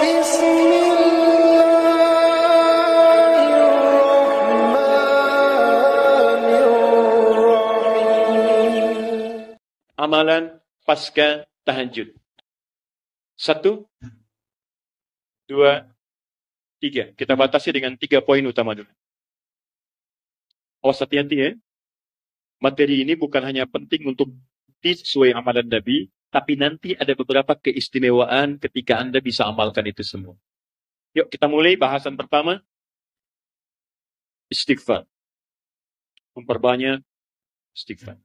Bismillahirrahmanirrahim. Amalan pasca tahajud. 1, 2, 3. Kita batasi dengan 3 poin utama dulu. Awas hati-hati ya. Materi ini bukan hanya penting untuk sesuai amalan Nabi, tapi nanti ada beberapa keistimewaan ketika Anda bisa amalkan itu semua. Yuk kita mulai bahasan pertama. Istighfar. Memperbanyak istighfar.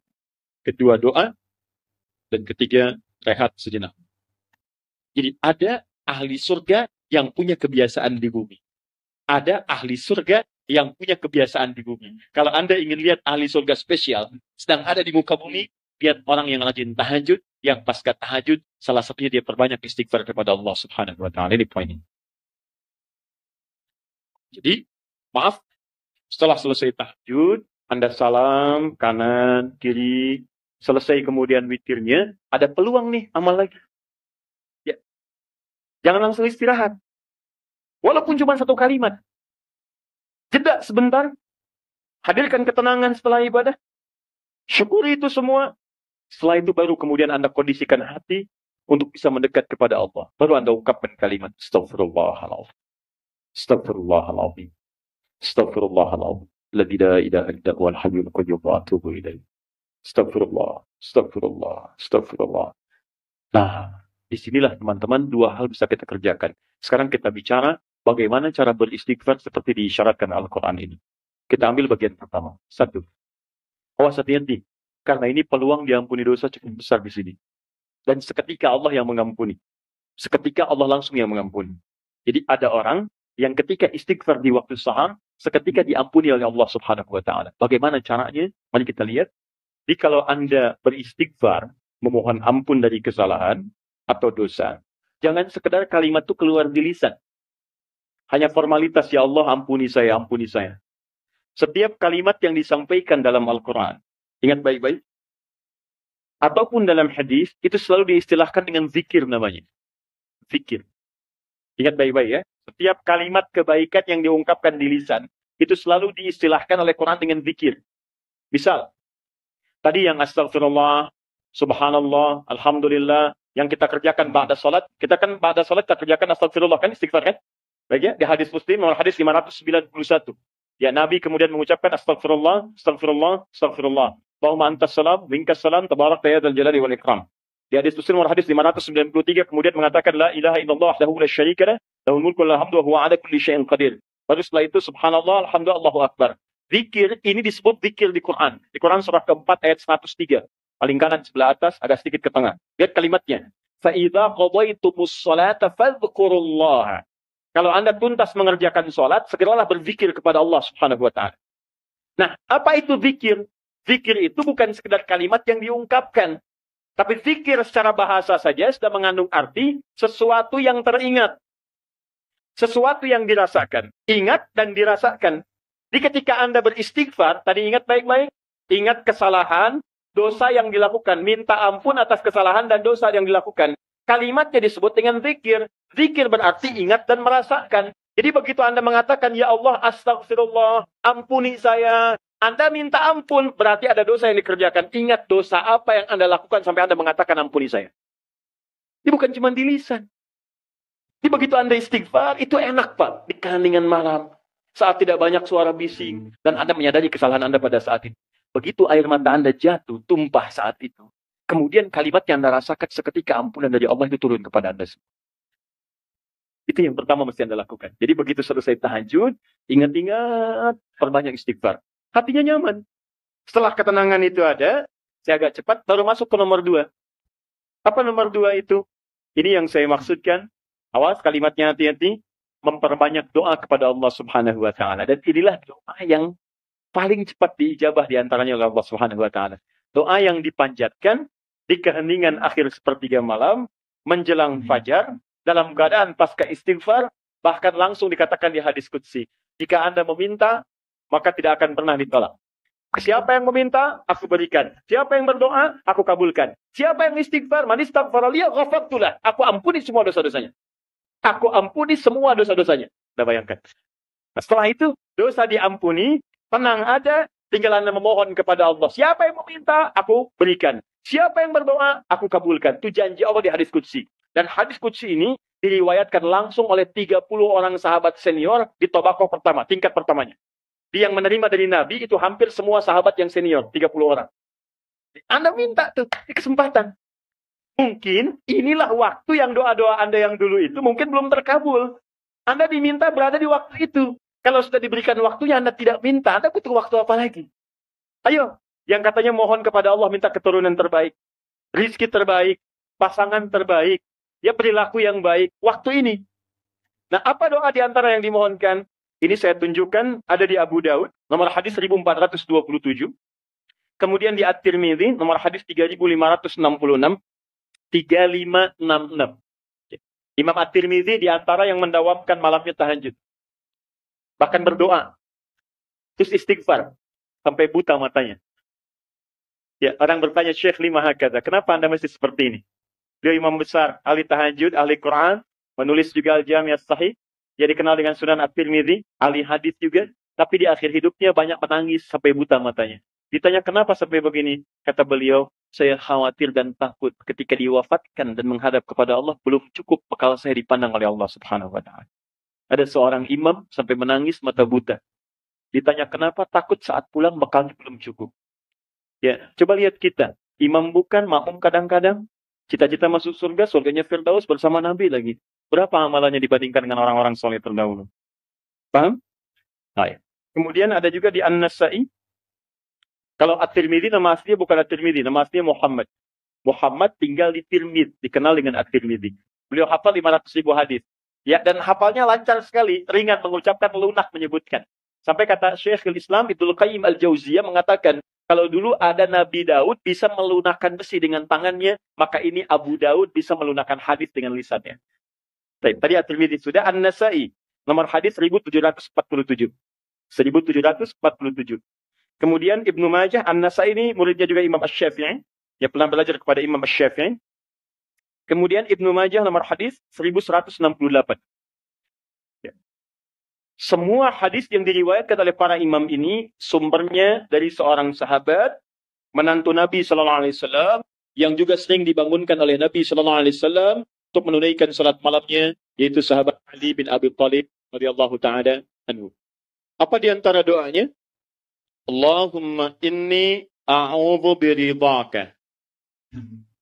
Kedua doa. Dan ketiga rehat sejenak. Jadi ada ahli surga yang punya kebiasaan di bumi. Ada ahli surga yang punya kebiasaan di bumi. Kalau Anda ingin lihat ahli surga spesial, sedang ada di muka bumi, lihat orang yang rajin tahajud, yang pasca tahajud, salah satunya dia perbanyak istighfar kepada Allah Subhanahu wa Ta'ala. Ini poin ini. Jadi, maaf, setelah selesai tahajud, Anda salam, kanan, kiri, selesai kemudian witirnya, ada peluang nih, amal lagi. Ya. Jangan langsung istirahat. Walaupun cuma 1 kalimat. Jeda sebentar. Hadirkan ketenangan setelah ibadah. Syukuri itu semua. Setelah itu baru kemudian Anda kondisikan hati untuk bisa mendekat kepada Allah. Baru Anda ungkapkan kalimat Astaghfirullahaladzim. Astaghfirullahaladzim. Astaghfirullahaladzim. La ilaha illa huwal hayyul qayyum wa atubu ilaih. Astagfirullah, astagfirullah, astagfirullah. Nah, disinilah teman-teman 2 hal bisa kita kerjakan. Sekarang kita bicara bagaimana cara beristighfar seperti diisyaratkan Al-Quran ini. Kita ambil bagian pertama. 1. Awas hati-hati. Karena ini peluang diampuni dosa cukup besar di sini. Dan seketika Allah yang mengampuni. Seketika Allah langsung yang mengampuni. Jadi ada orang yang ketika istighfar di waktu sahar, seketika diampuni oleh Allah Subhanahu wa Ta'ala. Bagaimana caranya? Mari kita lihat. Jadi kalau Anda beristighfar, memohon ampun dari kesalahan atau dosa, jangan sekedar kalimat itu keluar di lisan. Hanya formalitas, ya Allah ampuni saya, ampuni saya. Setiap kalimat yang disampaikan dalam Al-Quran, ingat baik-baik, ataupun dalam hadis, itu selalu diistilahkan dengan zikir namanya. Zikir. Ingat baik-baik ya. Setiap kalimat kebaikan yang diungkapkan di lisan, itu selalu diistilahkan oleh Quran dengan zikir. Misal, tadi yang astagfirullah, subhanallah, alhamdulillah, yang kita kerjakan ba'da salat, kita kan ba'da salat kita kerjakan astagfirullah, kan istighfar kan? Baik ya, di hadis Muslim, nomor hadis 591. Ya, Nabi kemudian mengucapkan astagfirullah, astagfirullah, astagfirullah. Allahumma antas salam, minkas salam, tabarak ya dzal jalali wal ikram. Di hadis Muslim nomor hadis 593 kemudian mengatakan la ilaha illallah wahdahu la syarika lah, lahul mulku wa lahul hamdu wa huwa ala kulli syai'in qadir. Baru setelah itu subhanallah, alhamdulillah, Allahu akbar. Zikir ini disebut zikir di Quran. Di Quran surah keempat ayat 103. Paling kanan sebelah atas, agak sedikit ke tengah. Lihat kalimatnya. فَإِذَا قَضَيْتُمُ الصَّلَاةَ فَاذْكُرُوا اللَّهَ. Kalau Anda tuntas mengerjakan sholat, segeralah berzikir kepada Allah Subhanahu wa Ta'ala. Nah, apa itu zikir? Zikir itu bukan sekedar kalimat yang diungkapkan. Tapi zikir secara bahasa saja sudah mengandung arti sesuatu yang teringat. Sesuatu yang dirasakan. Ingat dan dirasakan. Jadi ketika Anda beristighfar, tadi ingat baik-baik, ingat kesalahan, dosa yang dilakukan, minta ampun atas kesalahan dan dosa yang dilakukan. Kalimatnya disebut dengan zikir. Zikir berarti ingat dan merasakan. Jadi begitu Anda mengatakan, ya Allah, astagfirullah, ampuni saya. Anda minta ampun, berarti ada dosa yang dikerjakan. Ingat dosa apa yang Anda lakukan sampai Anda mengatakan ampuni saya. Ini bukan cuma di lisan. Jadi begitu Anda istighfar, itu enak Pak. Di keheningan malam. Saat tidak banyak suara bising. Dan Anda menyadari kesalahan Anda pada saat itu. Begitu air mata Anda jatuh, tumpah saat itu. Kemudian kalimat yang Anda rasakan seketika ampunan dari Allah itu turun kepada Anda semua. Itu yang pertama mesti Anda lakukan. Jadi begitu selesai tahajud, ingat-ingat, perbanyak istighfar. Hatinya nyaman. Setelah ketenangan itu ada, saya agak cepat, baru masuk ke nomor 2. Apa nomor 2 itu? Ini yang saya maksudkan. Awas kalimatnya hati-hati. Memperbanyak doa kepada Allah Subhanahu wa Ta'ala. Dan inilah doa yang paling cepat diijabah diantaranya oleh Allah Subhanahu wa Ta'ala. Doa yang dipanjatkan di keheningan akhir sepertiga malam, menjelang fajar, dalam keadaan pasca istighfar, bahkan langsung dikatakan di hadis qudsi, jika Anda meminta, maka tidak akan pernah ditolak. Siapa yang meminta, aku berikan. Siapa yang berdoa, aku kabulkan. Siapa yang istighfar, man istaghfara liya ghafartulah, aku ampuni semua dosa-dosanya. Aku ampuni semua dosa-dosanya. Anda bayangkan. Nah, setelah itu, dosa diampuni, tenang ada, tinggal Anda memohon kepada Allah. Siapa yang meminta, aku berikan. Siapa yang berdoa, aku kabulkan. Itu janji Allah di hadis qudsi. Dan hadis qudsi ini diriwayatkan langsung oleh 30 orang sahabat senior di Tobaqoh pertama, tingkat pertamanya. Dia yang menerima dari Nabi itu hampir semua sahabat yang senior, 30 orang. Anda minta tuh, di kesempatan. Mungkin inilah waktu yang doa-doa Anda yang dulu itu mungkin belum terkabul. Anda diminta berada di waktu itu. Kalau sudah diberikan waktunya, Anda tidak minta. Anda butuh waktu apa lagi? Ayo, yang katanya mohon kepada Allah minta keturunan terbaik, rizki terbaik, pasangan terbaik, ya perilaku yang baik, waktu ini. Nah, apa doa di antara yang dimohonkan? Ini saya tunjukkan ada di Abu Daud, nomor hadis 1427. Kemudian di At-Tirmidzi, nomor hadis 3566. 3566. Imam At-Tirmidzi di antara yang mendawamkan malamnya tahajud. Bahkan berdoa. Terus istighfar. Sampai buta matanya. Ya, orang bertanya, Syekh lima hakadha, kenapa Anda mesti seperti ini? Dia imam besar, ahli tahajud, ahli Quran, menulis juga Al-Jami' As-Sahih. Dia dikenal dengan Sunan At-Tirmidzi, ahli hadis juga. Tapi di akhir hidupnya banyak menangis sampai buta matanya. Ditanya kenapa sampai begini? Kata beliau, saya khawatir dan takut ketika diwafatkan dan menghadap kepada Allah, belum cukup bekal saya dipandang oleh Allah Subhanahu wa Ta'ala. Ada seorang imam sampai menangis mata buta. Ditanya kenapa? Takut saat pulang bekalnya belum cukup. Ya, coba lihat kita. Imam bukan, makmum kadang-kadang. Cita-cita masuk surga, surganya Firdaus bersama Nabi lagi. Berapa amalannya dibandingkan dengan orang-orang soleh terdahulu? Paham? Nah, ya. Kemudian ada juga di An-Nasa'i. Kalau At-Tirmidzi nama aslinya bukan At-Tirmidzi, nama aslinya Muhammad. Muhammad tinggal di Tirmidz, dikenal dengan At-Tirmidzi. Beliau hafal 500.000 hadis. Ya, dan hafalnya lancar sekali, ringan mengucapkan, lunak menyebutkan. Sampai kata Syekhul Islam Ibnu Qayyim Al-Jauziyah mengatakan, kalau dulu ada Nabi Daud bisa melunakkan besi dengan tangannya, maka ini Abu Daud bisa melunakkan hadis dengan lisannya. Tadi At-Tirmidzi sudah, An-Nasa'i, nomor hadis 1747. 1747. Kemudian Ibnu Majah, An-Nasa'i ini muridnya juga Imam Asy-Syafi'i. Dia pernah belajar kepada Imam Asy-Syafi'i. Kemudian Ibnu Majah nomor hadis 1168. Ya. Semua hadis yang diriwayatkan oleh para imam ini sumbernya dari seorang sahabat, menantu Nabi Sallallahu Alaihi Wasallam, yang juga sering dibangunkan oleh Nabi Sallallahu Alaihi Wasallam untuk menunaikan salat malamnya, yaitu sahabat Ali bin Abi Thalib radhiyallahu taala anhu. Apa di antara doanya? Allahumma inni a'udzu biridhaka.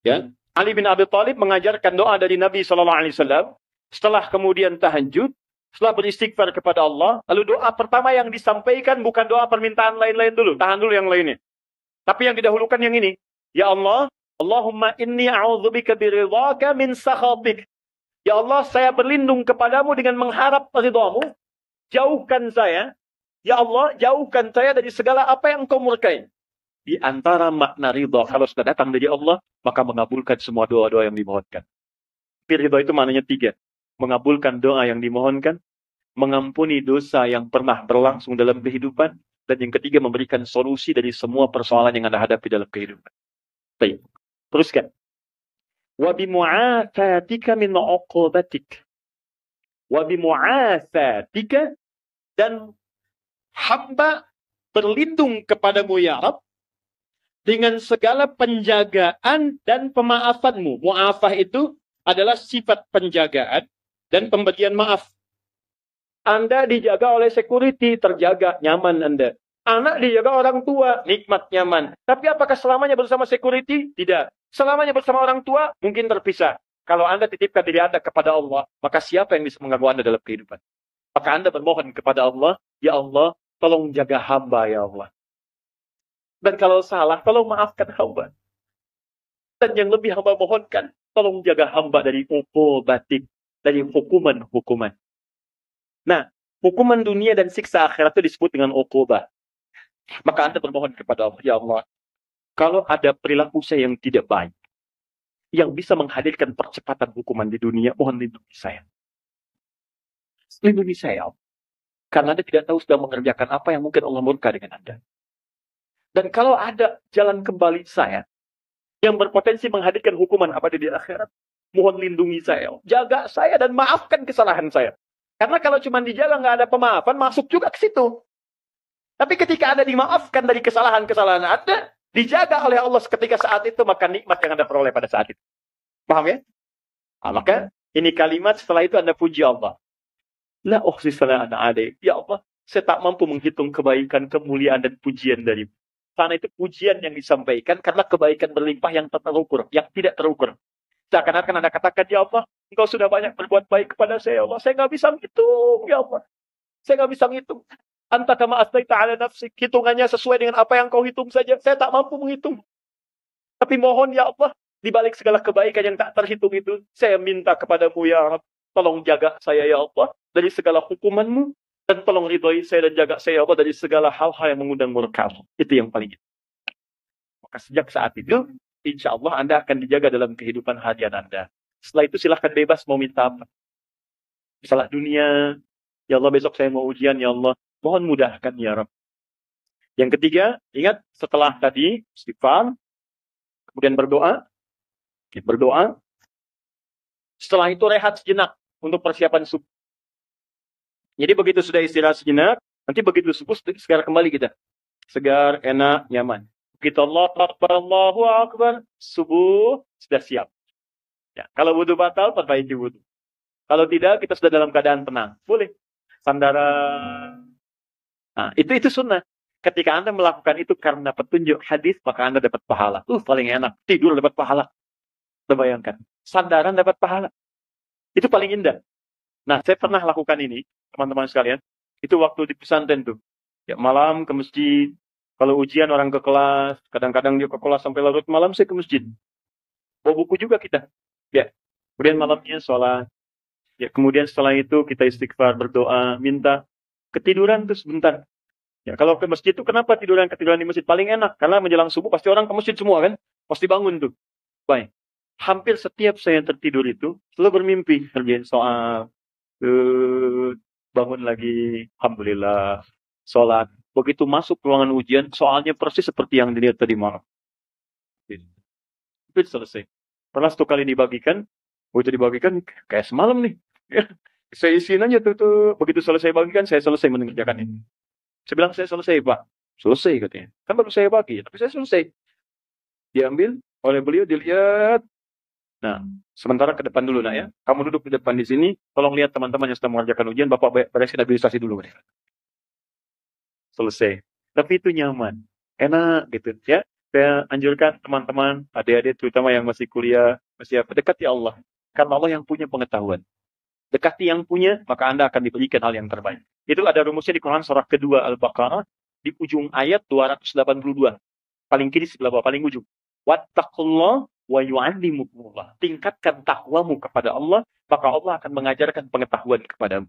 Ya, Ali bin Abi Thalib mengajarkan doa dari Nabi sallallahu alaihi wasallam setelah kemudian tahajud, setelah beristighfar kepada Allah, lalu doa pertama yang disampaikan bukan doa permintaan lain-lain dulu, tahan dulu yang lainnya. Tapi yang didahulukan yang ini. Ya Allah, Allahumma inni a'udzubika biridhaka min sakhatik. Ya Allah, saya berlindung kepadamu dengan mengharap ridhamu. Jauhkan saya. Ya Allah, jauhkan saya dari segala apa yang engkau murkai. Di antara makna ridha, kalau sudah datang dari Allah, maka mengabulkan semua doa-doa yang dimohonkan. Ridha itu maknanya 3. Mengabulkan doa yang dimohonkan, mengampuni dosa yang pernah berlangsung dalam kehidupan, dan yang ketiga memberikan solusi dari semua persoalan yang Anda hadapi dalam kehidupan. Baik. Teruskan. Wa bimu'afatika min 'uqubatik. Wa bimu'afatika, dan hamba berlindung kepadamu ya Rabb dengan segala penjagaan dan pemaafanmu. Mu'afah itu adalah sifat penjagaan dan pemberian maaf. Anda dijaga oleh security, terjaga, nyaman Anda. Anak dijaga orang tua, nikmat, nyaman. Tapi apakah selamanya bersama security? Tidak. Selamanya bersama orang tua, mungkin terpisah. Kalau Anda titipkan diri Anda kepada Allah, maka siapa yang bisa mengganggu Anda dalam kehidupan? Maka Anda bermohon kepada Allah, ya Allah, tolong jaga hamba ya Allah. Dan kalau salah, tolong maafkan hamba. Dan yang lebih hamba mohonkan, tolong jaga hamba dari uqubatik, dari hukuman-hukuman. Nah, hukuman dunia dan siksa akhirat itu disebut dengan uqubah. Maka Anda bermohon kepada Allah, ya Allah, kalau ada perilaku saya yang tidak baik, yang bisa menghadirkan percepatan hukuman di dunia, mohon lindungi saya. Lindungi saya, Allah. Karena Anda tidak tahu sedang mengerjakan apa yang mungkin Allah murka dengan Anda. Dan kalau ada jalan kembali saya yang berpotensi menghadirkan hukuman apa di akhirat, Mohon lindungi saya. Jaga saya dan maafkan kesalahan saya. Karena kalau cuma dijaga nggak ada pemaafan, masuk juga ke situ. Tapi ketika Anda dimaafkan dari kesalahan-kesalahan Anda, dijaga oleh Allah ketika saat itu, maka nikmat yang Anda peroleh pada saat itu. Paham ya? Nah, maka ini kalimat setelah itu Anda puji Allah. La uhsi sana'an 'alaik. Ya Allah, saya tak mampu menghitung kebaikan, kemuliaan, dan pujian darimu. Karena itu pujian yang disampaikan karena kebaikan berlimpah yang tak terukur, yang tidak terukur. Seakan-akan Anda katakan, ya Allah, Engkau sudah banyak berbuat baik kepada saya, ya Allah. Saya nggak bisa menghitung, ya Allah. Saya nggak bisa menghitung. Anta kama asnaita ala nafsik. Hitungannya sesuai dengan apa yang kau hitung saja. Saya tak mampu menghitung. Tapi mohon ya Allah, di balik segala kebaikan yang tak terhitung itu, saya minta kepadamu ya Rabb, tolong jaga saya ya Allah dari segala hukumanmu, dan tolong ridhoi saya dan jaga saya ya Allah dari segala hal-hal yang mengundang murka-Mu. Itu yang paling itu. Maka sejak saat itu, insya Allah Anda akan dijaga dalam kehidupan harian Anda. Setelah itu silahkan bebas mau minta apa. Masalah dunia, ya Allah besok saya mau ujian ya Allah, mohon mudahkan ya Rabb. Yang ketiga, ingat setelah tadi istighfar, kemudian berdoa. Setelah itu rehat sejenak untuk persiapan subuh. Jadi begitu sudah istirahat sejenak, nanti begitu subuh segar kembali kita. Segar, enak, nyaman. Begitu Allahu Akbar, subuh sudah siap. Ya, kalau wudhu batal, perbaiki wudhu. Kalau tidak, kita sudah dalam keadaan tenang. Boleh. Sandaran. Nah, itu sunnah. Ketika Anda melakukan itu karena petunjuk hadis, maka Anda dapat pahala. Paling enak. Tidur dapat pahala. Bayangkan. Sandaran dapat pahala. Itu paling indah. Nah, saya pernah lakukan ini, teman-teman sekalian. Itu waktu di pesantren tuh. Ya, malam ke masjid. Kalau ujian orang ke kelas, kadang-kadang dia ke kelas sampai larut malam, saya ke masjid. Bawa buku juga kita. Ya. Kemudian malamnya sholat. Ya, kemudian setelah itu kita istighfar, berdoa, minta. Ketiduran tuh sebentar. Ya, kalau ke masjid itu kenapa ketiduran di masjid paling enak? Karena menjelang subuh pasti orang ke masjid semua kan? Pasti bangun tuh. Baik. Hampir setiap saya tertidur itu selalu bermimpi kerjain soal, bangun lagi, alhamdulillah, sholat. Begitu masuk ruangan ujian, soalnya persis seperti yang dilihat tadi malam. Itu selesai. Pernah satu kali dibagikan, begitu dibagikan kayak semalam nih. Ya, saya isiin aja tuh. Begitu selesai bagikan, saya selesai mengerjakan ini. Saya bilang saya selesai Pak. Selesai katanya. Kan baru saya bagi, tapi saya selesai. Diambil oleh beliau, dilihat. Nah, sementara ke depan dulu nak ya. Kamu duduk di depan di sini, tolong lihat teman-teman yang sedang mengerjakan ujian, Bapak beresin habilitasi dulu. Selesai. Tapi itu nyaman, enak gitu ya. Saya anjurkan teman-teman, adik-adik terutama yang masih kuliah, masih apa, dekati Allah. Karena Allah yang punya pengetahuan. Dekati yang punya, maka Anda akan diberikan hal yang terbaik. Itu ada rumusnya di Quran surah kedua Al-Baqarah, di ujung ayat 282. Paling kiri sebelah bawah, paling ujung. Wattaqullah wa yu'allimukumullah. Tingkatkan takwamu kepada Allah, maka Allah akan mengajarkan pengetahuan kepadamu.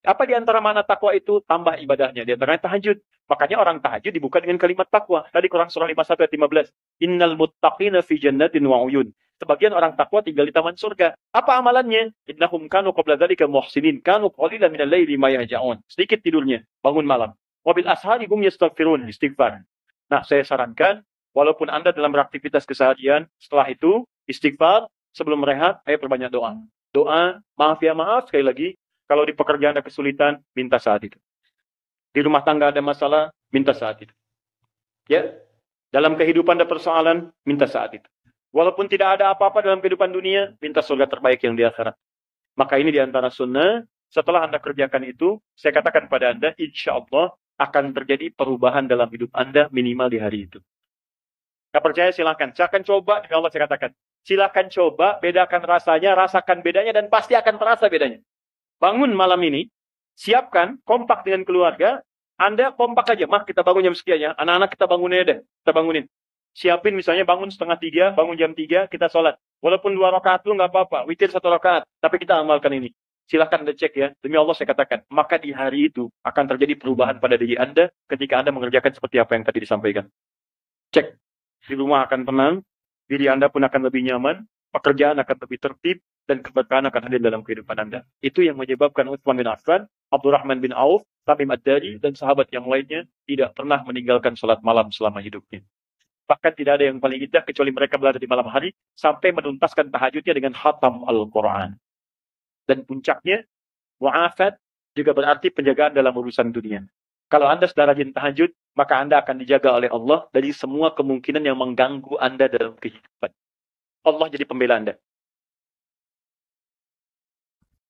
Apa di antara makna takwa itu? Tambah ibadahnya. Di antaranya tahajud. Makanya orang tahajud dibuka dengan kalimat takwa. Tadi Quran surah 51 ayat 15. Innal muttaqina fi jannatin wa uyun. Sebagian orang takwa tinggal di taman surga. Apa amalannya? Innahum kanu qabla dzalika muhsinin, kanu qalilan minal laili ma yahja'un. Sedikit tidurnya, bangun malam. Wa bil ashari hum yastaghfirun, istighfar. Nah, saya sarankan walaupun Anda dalam beraktivitas keseharian, setelah itu istighfar, sebelum rehat, ayo perbanyak doa. Doa, maaf ya maaf, sekali lagi. Kalau di pekerjaan ada kesulitan, minta saat itu. Di rumah tangga ada masalah, minta saat itu. Ya, dalam kehidupan ada persoalan, minta saat itu. Walaupun tidak ada apa-apa dalam kehidupan dunia, minta surga terbaik yang di akhirat. Maka ini di antara sunnah. Setelah Anda kerjakan itu, saya katakan pada Anda, insya Allah akan terjadi perubahan dalam hidup Anda minimal di hari itu. Nggak percaya silakan. Saya akan coba, demi Allah saya katakan. Silakan coba, bedakan rasanya, rasakan bedanya, dan pasti akan terasa bedanya. Bangun malam ini, siapkan, kompak dengan keluarga, Anda kompak aja, mah kita bangun jam sekian ya, anak-anak kita bangunin deh, kita bangunin. Siapin misalnya bangun 2:30, bangun jam 3, kita sholat. Walaupun 2 rakaat lu nggak apa-apa, witir 1 rakaat, tapi kita amalkan ini. Silahkan Anda cek ya, demi Allah saya katakan, maka di hari itu akan terjadi perubahan pada diri Anda ketika Anda mengerjakan seperti apa yang tadi disampaikan. Cek, di rumah akan tenang, diri Anda pun akan lebih nyaman, pekerjaan akan lebih tertib, dan keberkahan akan hadir dalam kehidupan Anda. Itu yang menyebabkan Utsman bin Affan, Abdurrahman bin Auf, Tamim Ad-Dari, dan sahabat yang lainnya tidak pernah meninggalkan sholat malam selama hidupnya. Bahkan tidak ada yang paling indah kecuali mereka berada di malam hari sampai menuntaskan tahajudnya dengan khatam Al-Quran. Dan puncaknya, mu'afat juga berarti penjagaan dalam urusan dunia. Kalau Anda sudah rajin tahajud, maka Anda akan dijaga oleh Allah dari semua kemungkinan yang mengganggu Anda dalam kehidupan. Allah jadi pembela Anda.